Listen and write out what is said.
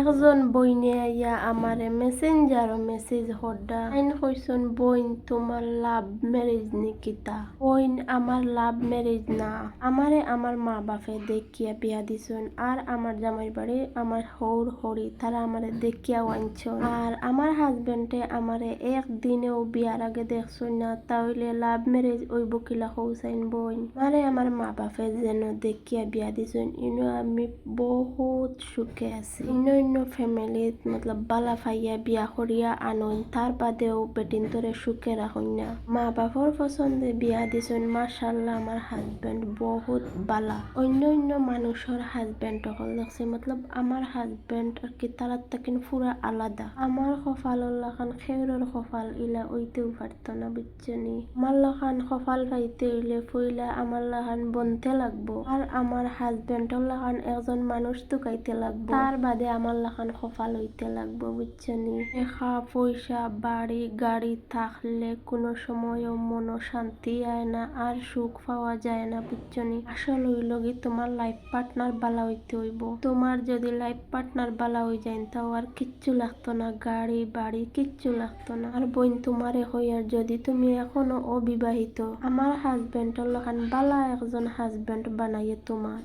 একজন বইনে আইয়া আমারে মেসেঞ্জারও মেসেজ হরডা আইন কইসন বইন তোমার লাভ ম্যারেজ নিকিতা। বইন আমার লাভ ম্যারেজ না, আমারে আমার মা বাপে দেখিয়া বিয়া দিছন আর আমার জামাই বাড়ি আমার হৌর হরি তারা আমারে দেখিয়া আনছন। আর আমার হাজবেন্ডে আমারে একদিনেও বিয়ার আগে দেখছন না, তাহলে লাভ ম্যারেজ ওই বকিলা হৌসাইন বইন। মারে আমার মা বাপে যেন দেখিয়া বিয়া দিছন ইনো আমি বহুত সুখে আছি। অন্য ফ্যামিলিত মতলব বালা ফাইয়া বিয়া করিয়া আনইন, তার বাদেও বেটিন তোরে সুখে রাখুন না। মা বাপর পছন্দে বিয়া দিছন, মাশাআল্লাহ আমার হাজবেন্ড বহুত বালা। অন্য মানুষের হাজবেন্ড হল দেখছি মতলব আমার হাজবেন্ড আর কি তারার তাকিন পুরা আলাদা। আমার কপালর লাখান খেউরের কপাল ইলা ওইতেও পারতো না বুঝছনি। আমার লাখান কপাল পাইতে হইলে পইলা আমার লাখান বনতে লাগবো আর আমার হাজবেন্ডর লাখান একজন মানুষ তুকাইতে লাগবো, তার বাদে আমার লাখান কপাল হইতে লাগবো বুঝছনি। টাকা পয়সা বাড়ি গাড়ি থাকলে কোনো সময়ও মন শান্তি আয় না আর সুখ পাওয়া যায় না বুঝছনি। আসল হইল কি তোমার লাইফ পার্টনার বালা হইতে হইব। তোমার যদি লাইফ পার্টনার বালা হই যায় তাও আর কিচ্ছু লাগতো না, গাড়ি বাড়ি কিচ্ছু লাগতো না। আর বোন তোমারে হইয়ার যদি তুমি এখনো অবিবাহিত, আমার হাজবেন্ডর লাখান বালা একজন হাজবেন্ড বানাইয়ে তোমার।